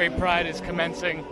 Straight Pride is commencing.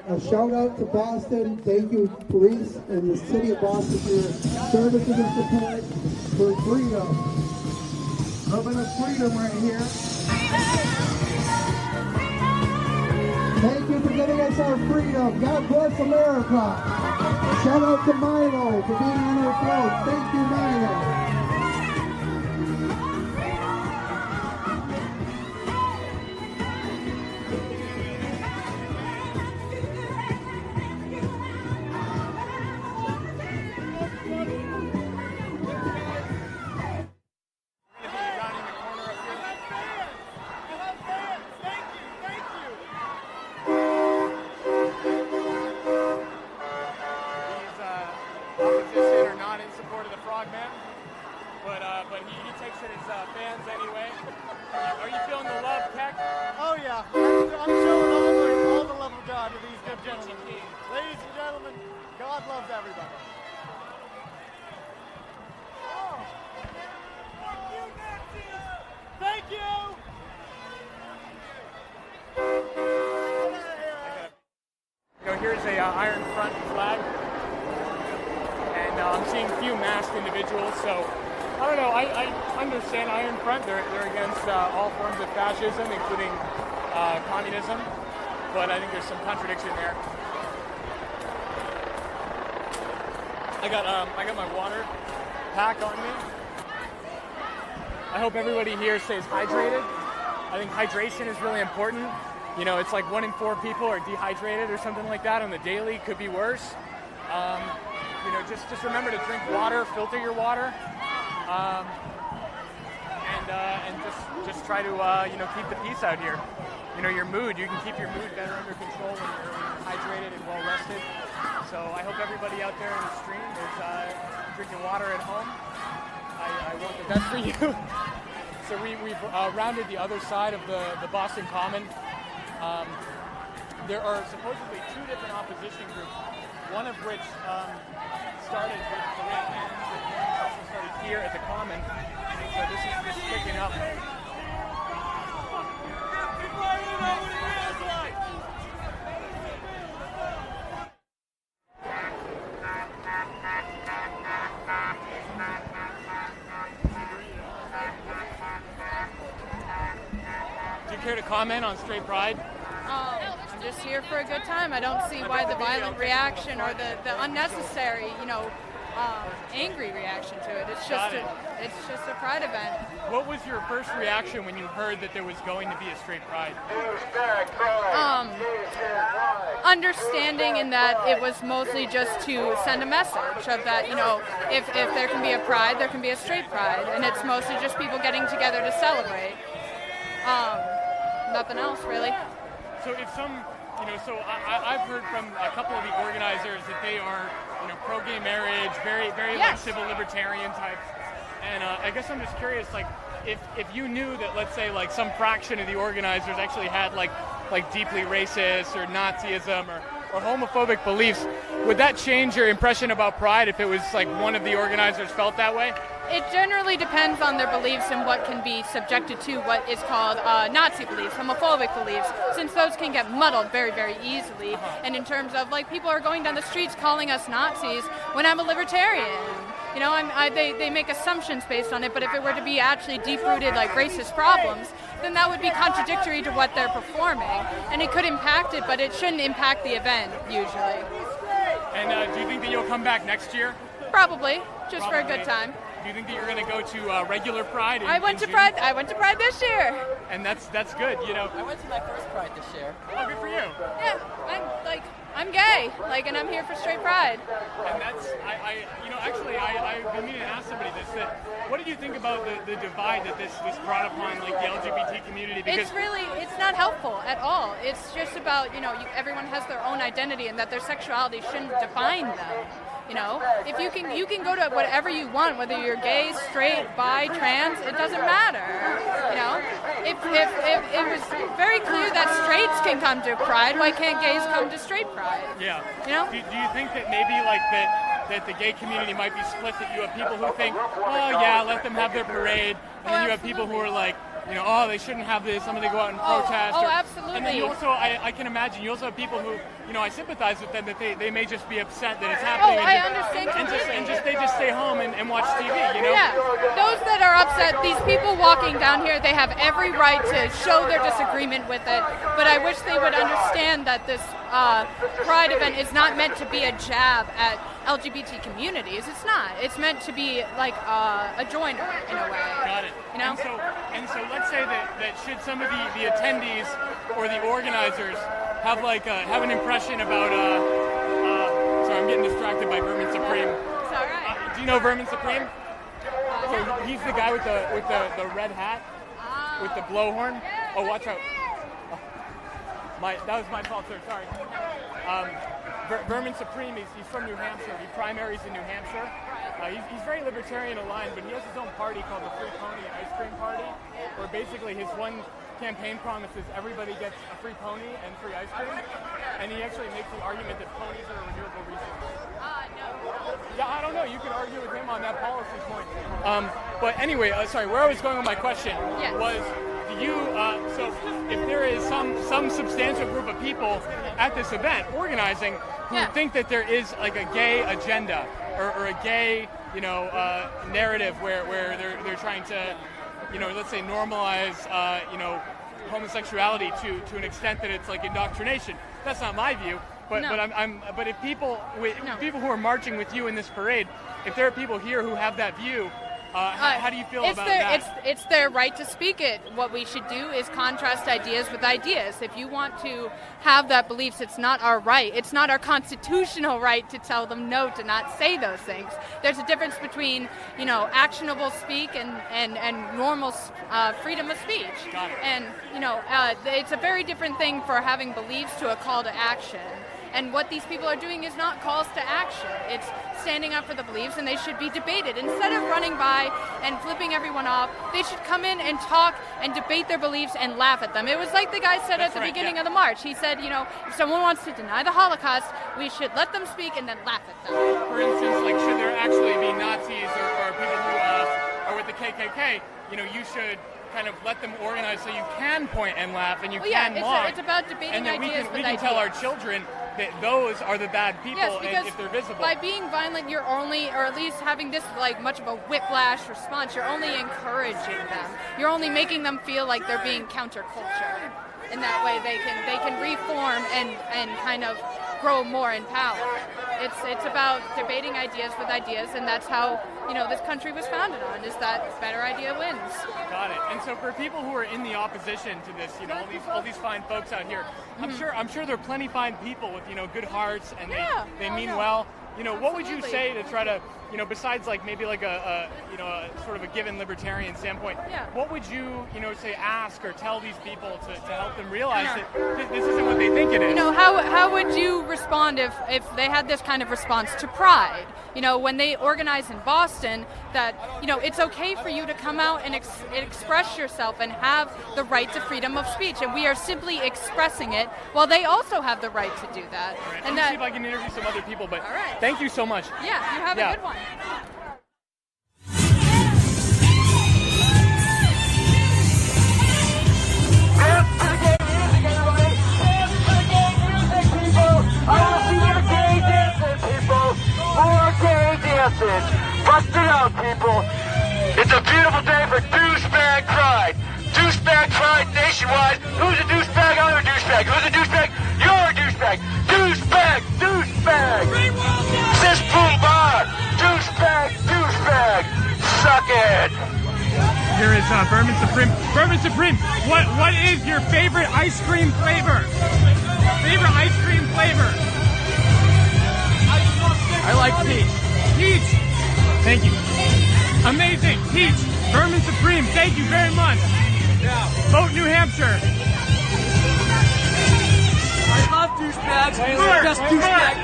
A shout out to Boston. Thank you, police and the city of Boston, for your service and support for freedom. A little bit of freedom right here. Thank you for giving us our freedom. God bless America. Shout out to Milo for being on our float. Thank you, Milo. But he takes it as fans anyway. Are you feeling the love, Keck? Oh yeah, I'm showing all the love of God to these good gentlemen. Ladies and gentlemen, God loves everybody. Thank you! Here's a Iron Front flag, and I'm seeing a few masked individuals, so I don't know, I understand Iron Front. They're against all forms of fascism, including communism, but I think there's some contradiction there. I got my water pack on me. I hope everybody here stays hydrated. I think hydration is really important. You know, it's like 1 in 4 people are dehydrated or something like that on the daily. Could be worse. You know, just remember to drink water, filter your water, and just try to you know, keep the peace out here. You know, your mood. You can keep your mood better under control when you're hydrated and well rested. So I hope everybody out there in the stream is drinking water at home. I want the best for you. So we've rounded the other side of the Boston Common. There are supposedly 2 different opposition groups, one of which started with the Red Hands, and one also started here at the Common. So this is picking up. Do you care to comment on Straight Pride? I'm just here for a good time. I don't see why the violent reaction or the unnecessary, you know, angry reaction to it. It's just a pride event. What was your first reaction when you heard that there was going to be a Straight Pride? Understanding in that it was mostly just to send a message of that, you know, if there can be a pride, there can be a straight pride, and it's mostly just people getting together to celebrate. Nothing else really. So if some, you know, so I've heard from a couple of the organizers that they are, you know, pro-gay marriage, very yes. like civil libertarian types. And I guess I'm just curious, like, if you knew that, let's say, like some fraction of the organizers actually had like deeply racist or Nazism or homophobic beliefs, would that change your impression about Pride if it was like one of the organizers felt that way? It generally depends on their beliefs and what can be subjected to what is called Nazi beliefs, homophobic beliefs, since those can get muddled very, very easily. And in terms of, like, people are going down the streets calling us Nazis when I'm a libertarian. You know, they make assumptions based on it, but if it were to be actually deep-rooted, like, racist problems, then that would be contradictory to what they're performing. And it could impact it, but it shouldn't impact the event, usually. And do you think that you'll come back next year? Probably, just for a good time. Do you think that you're going to go to regular Pride? I went to Pride this year. And that's good, you know. I went to my first Pride this year. Oh, good for you. Yeah, I'm gay, and I'm here for straight pride. And that's, I've been meaning to ask somebody this, that what did you think about the divide that this brought upon, like, the LGBT community? Because It's not helpful at all. It's just about, everyone has their own identity and that their sexuality shouldn't define them. You know, if you can go to whatever you want, whether you're gay, straight, bi, trans, it doesn't matter. You know, if it was very clear that straights can come to Pride, why can't gays come to straight Pride? Yeah. You know? Do you think that maybe that the gay community might be split? That you have people who think, oh yeah, let them have their parade, and then you have people who are like, oh, they shouldn't have this. Somebody go out and protest. Absolutely. And then you also, I can imagine, you also have people who, I sympathize with them, that they may just be upset that it's happening. I understand completely. And they just stay home and watch TV, Yeah, those that are upset, these people walking down here, they have every right to show their disagreement with it, but I wish they would understand that this Pride event is not meant to be a jab at LGBT communities. It's not. It's meant to be like a joiner in a way. Got it. You know? And so let's say that should some of the attendees or the organizers have an impression about sorry, I'm getting distracted by Vermin Supreme. It's all right. Do you know Vermin Supreme? So he's the guy with the red hat with the blowhorn. Oh, watch out. That was my fault, sir. Sorry. Vermin Supreme, he's from New Hampshire. He primaries in New Hampshire. He's very libertarian aligned, but he has his own party called the Free Pony Ice Cream Party, where basically his one campaign promise is everybody gets a free pony and free ice cream. And he actually makes the argument that ponies are a renewable resource. No. Yeah, I don't know. You can argue with him on that policy point. But anyway, sorry, where I was going with my question was, so if there is some substantial group of people at this event organizing who think that there is like a gay agenda or a gay, narrative where they're trying to, let's say normalize, homosexuality to an extent that it's like indoctrination. That's not my view. But if people who are marching with you in this parade, if there are people here who have that view, how do you feel about that? It's their right to speak it. What we should do is contrast ideas with ideas. If you want to have that beliefs, it's not our right. It's not our constitutional right to tell them no, to not say those things. There's a difference between, actionable speak and normal freedom of speech. Got it. And, it's a very different thing for having beliefs to a call to action. And what these people are doing is not calls to action. It's standing up for the beliefs, and they should be debated. Instead of running by and flipping everyone off, they should come in and talk and debate their beliefs and laugh at them. It was like the guy said at the beginning of the march. He said, if someone wants to deny the Holocaust, we should let them speak and then laugh at them. For instance, should there actually be Nazis or people who are with the KKK, you should kind of let them organize so you can point and laugh and you can mock. It's about debating ideas with ideas. We can tell our children that those are the bad people, and if they're visible. By being violent, you're only, or at least having this much of a whiplash response, you're only encouraging them. You're only making them feel like they're being counterculture. In that way, they can reform and kind of grow more in power. It's about debating ideas with ideas, and that's how this country was founded on, is that better idea wins. Got it. And so for people who are in the opposition to this, all these fine folks out here, I'm sure there are plenty fine people with good hearts, and they mean well. What would you say to try to, besides maybe a sort of a given libertarian standpoint, what would you, say ask or tell these people to help them realize that this isn't what they think it is? How would you respond if they had this kind of response to Pride? When they organize in Boston, that, it's okay for you to come out and express yourself and have the right to freedom of speech, and we are simply expressing it, while they also have the right to do that. Right. And see if I can interview some other people, but right. Thank you so much. Yeah, you have a good one. More gay dancing! Bust it out, people. It's a beautiful day for douchebag pride. Douchebag pride nationwide. Who's a douchebag? I'm a douchebag. Who's a douchebag? You're a douchebag. Douchebag, douchebag. Sis boom bar. Douchebag, douchebag. Suck it. Here is Vermin Supreme. Vermin Supreme, what is your favorite ice cream flavor? Favorite ice cream flavor? I like peach. Peach! Thank you. Amazing. Peach. Vermin Supreme, thank you very much. Yeah. Vote New Hampshire. I love douchebags. They're the best douchebag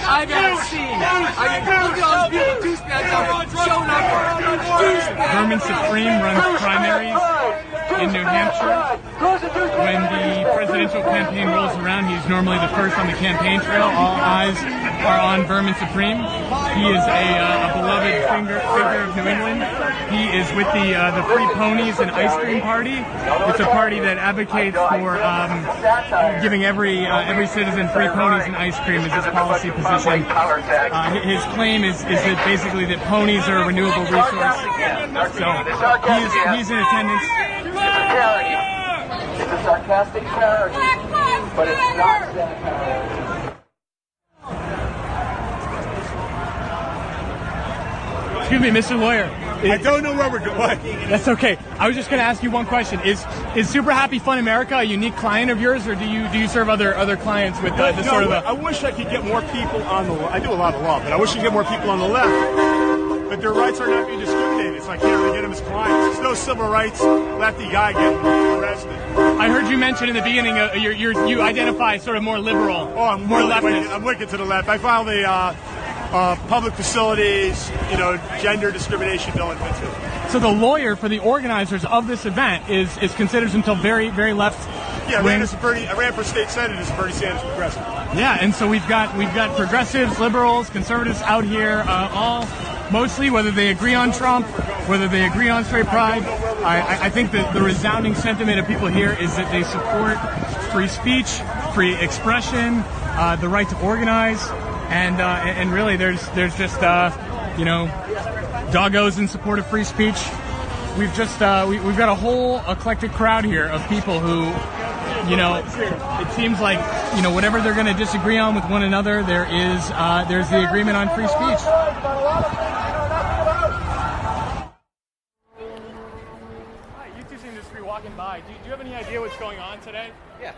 I've ever seen. I mean, look at all these beautiful douchebags out there showing up. Douchebags. Vermin Supreme runs primaries in New Hampshire. When the presidential campaign rolls around, he's normally the first on the campaign trail. All eyes are on Vermin Supreme. He is a beloved figure of New England. He is with the Free Ponies and Ice Cream Party. It's a party that advocates for giving every citizen free ponies and ice cream as his policy position. His claim is that basically that ponies are a renewable resource. So he's in attendance. It's a parody. It's a sarcastic parody, but it's not satire. Excuse me, Mr. Lawyer. I don't know where we're going. That's okay. I was just going to ask you one question. Is Super Happy Fun America a unique client of yours, or do you serve other clients with this sort of a... I wish I could get more people on the left. I do a lot of law, but I wish I could get more people on the left. But their rights are not being discriminated, so I can't really get them as clients. There's no civil rights lefty guy getting arrested. I heard you mention in the beginning you identify sort of more liberal. Oh, I'm more leftist. I'm wicked to the left. I filed a public facilities, gender discrimination bill in Pittsburgh. So the lawyer for the organizers of this event is considers himself very, very left. Yeah, I ran for state senate as Bernie Sanders progressive. Yeah, and so we've got progressives, liberals, conservatives out here, all mostly, whether they agree on Trump, whether they agree on straight pride. I think that the resounding sentiment of people here is that they support free speech, free expression, the right to organize. And really, there's just doggos in support of free speech. We've got a whole eclectic crowd here of people who, it seems like whatever they're going to disagree on with one another, there's the agreement on free speech. Hi, you two seem to just be walking by. Do you have any idea what's going on today? Yeah.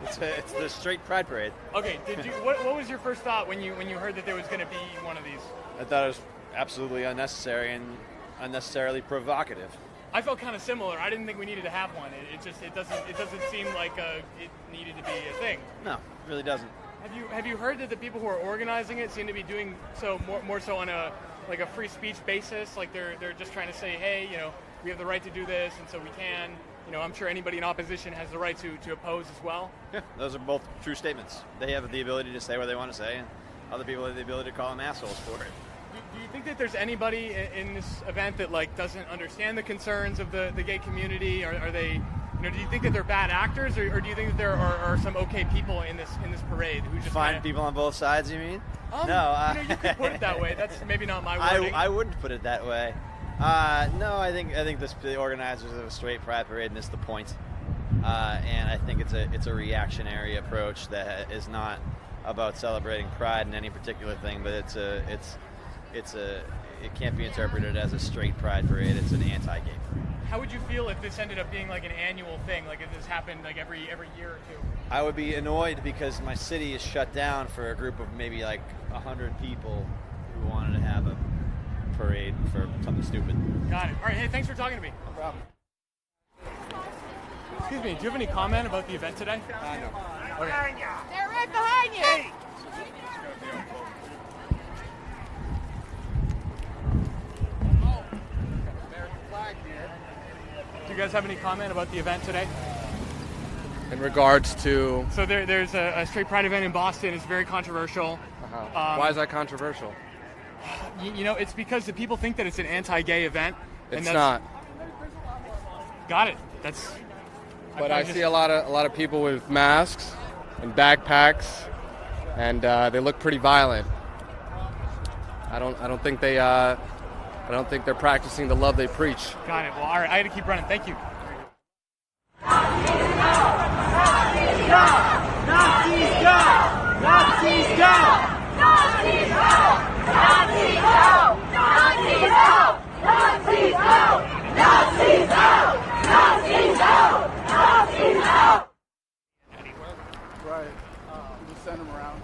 It's the straight pride parade. Okay, what was your first thought when you heard that there was going to be one of these? I thought it was absolutely unnecessary and unnecessarily provocative. I felt kind of similar. I didn't think we needed to have one. It doesn't seem like it needed to be a thing. No, it really doesn't. Have you heard that the people who are organizing it seem to be doing so more so on a free speech basis? Like they're just trying to say, hey, we have the right to do this, and so we can. I'm sure anybody in opposition has the right to oppose as well. Yeah, those are both true statements. They have the ability to say what they want to say, and other people have the ability to call them assholes for it. Do you think that there's anybody in this event that doesn't understand the concerns of the gay community? Are they, do you think that they're bad actors, or do you think that there are some okay people in this parade who just find people on both sides? You mean? No, you could put it that way. That's maybe not my wording. I wouldn't put it that way. No, I think the organizers of a straight pride parade missed the point, and I think it's a reactionary approach that is not about celebrating pride in any particular thing, but it can't be interpreted as a straight pride parade. It's an anti-gay parade. How would you feel if this ended up being like an annual thing, like if this happened every year or two? I would be annoyed because my city is shut down for a group of maybe 100 people who wanted to have a parade for something stupid. Got it. All right, hey, thanks for talking to me. No problem. Excuse me, do you have any comment about the event today? No. Okay. They're right behind you. Do you guys have any comment about the event today? In regards to... So there's a straight pride event in Boston. It's very controversial. Why is that controversial? It's because the people think that it's an anti-gay event. It's not. Got it. But I see a lot of people with masks and backpacks, and they look pretty violent. I don't think they're practicing the love they preach. Got it. Well, all right, I had to keep running. Thank you. Right. Just send them around.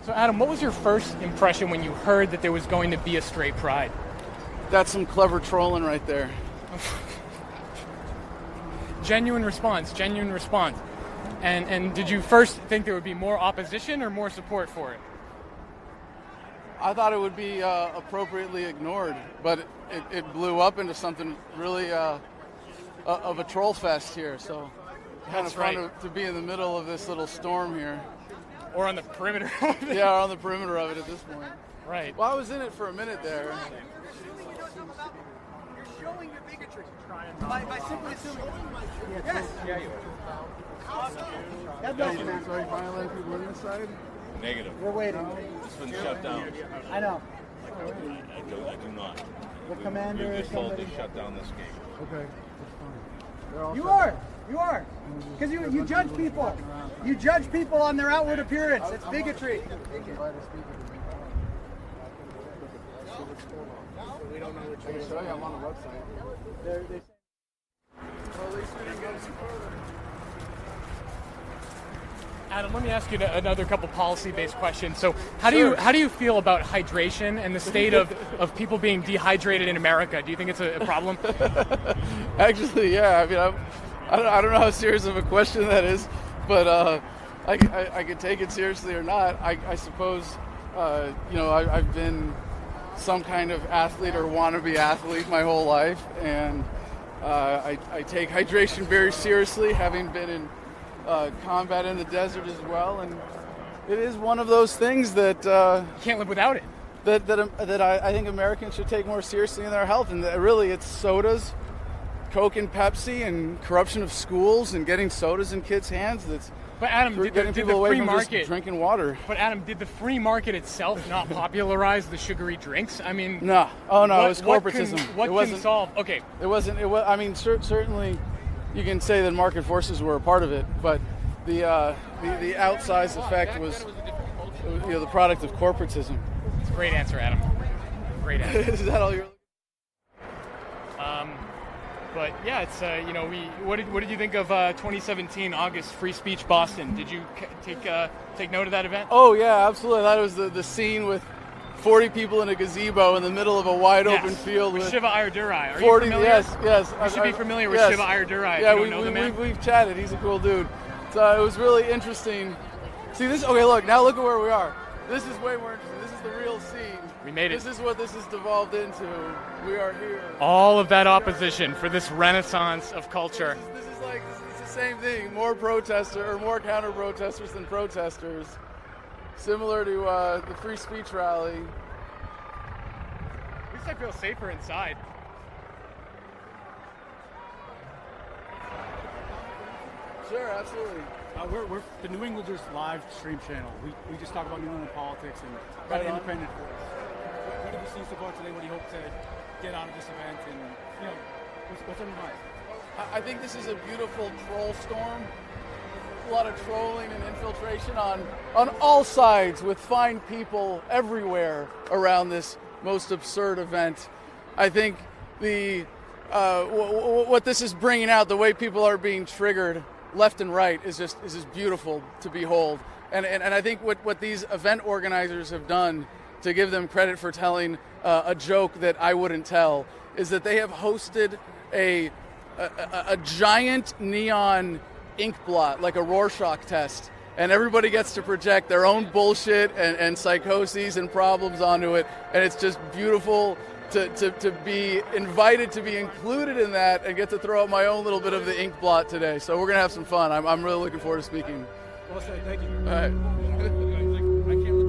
So, Adam, what was your first impression when you heard that there was going to be a straight pride? That's some clever trolling right there. Genuine response. And did you first think there would be more opposition or more support for it? I thought it would be appropriately ignored, but it blew up into something really of a troll fest here. So kind of fun to be in the middle of this little storm here. Or on the perimeter of it. Yeah, on the perimeter of it at this point. Right. Well, I was in it for a minute there. You're showing your bigotry. By simply assuming. Yes. Yeah, you are. God bless you, man. So are you finally letting people in this side? Negative. We're waiting. It's been shut down. I know. I do not. The commander We or just told somebody. to shut down this gate. Okay, that's fine. They're all You set. are. Because you judge people. You judge people on their outward appearance. It's bigotry. We don't know which way. Show you. I'm on the website. Well, at least we didn't go too further. Adam, let me ask you another couple policy-based questions. So, how do you feel about hydration and the state of people being dehydrated in America? Do you think it's a problem? Actually, yeah. I mean, I don't know how serious of a question that is, but I could take it seriously or not. I suppose, I've been some kind of athlete or wannabe athlete my whole life, and I take hydration very seriously, having been in combat in the desert as well, and it is one of those things that you can't live without it. That I think Americans should take more seriously in their health, and that really it's sodas, Coke and Pepsi, and corruption of schools and getting sodas in kids' hands. That's But Adam, getting people away from just drinking water. But Adam, did the free market itself not popularize the sugary drinks? I mean, no. Oh no, it was corporatism. What can solve? Okay, it wasn't. It was. I mean, certainly, you can say that market forces were a part of it, but the outsized effect was the product of corporatism. It's a great answer, Adam. Great answer. Is that all you're? But yeah, it's what did you think of 2017 August Free Speech Boston? Did you take note of that event? Oh yeah, absolutely. That was the scene with 40 people in a gazebo in the middle of a wide open field with Shiva Ayyadurai. Are 40, you familiar? Yes. You should be familiar with yes. Shiva Ayyadurai. Yeah, if you don't know the man. we've chatted. He's a cool dude. So it was really interesting. See this? Okay, look at where we are. This is way more interesting. This is the real scene. We made it. This is what this has devolved into. We are here. All of that opposition for this renaissance of culture. This is it's the same thing. More counter protesters than protesters. Similar to the free speech rally. At least I feel safer inside. Sure, absolutely. We're the New Englanders live stream channel. We just talk about New England politics and got an independent voice. What did you see so far today? What do you hope to get out of this event? And what's on your mind? I think this is a beautiful troll storm. A lot of trolling and infiltration on all sides, with fine people everywhere around this most absurd event. I think what this is bringing out, the way people are being triggered left and right, is just beautiful to behold. And I think what these event organizers have done, to give them credit for telling a joke that I wouldn't tell, is that they have hosted a giant neon ink blot, like a Rorschach test, and everybody gets to project their own bullshit and psychoses and problems onto it, and it's just beautiful to be invited to be included in that and get to throw out my own little bit of the ink blot today. So we're going to have some fun. I'm really looking forward to speaking. Well said. Thank you. All right. I can't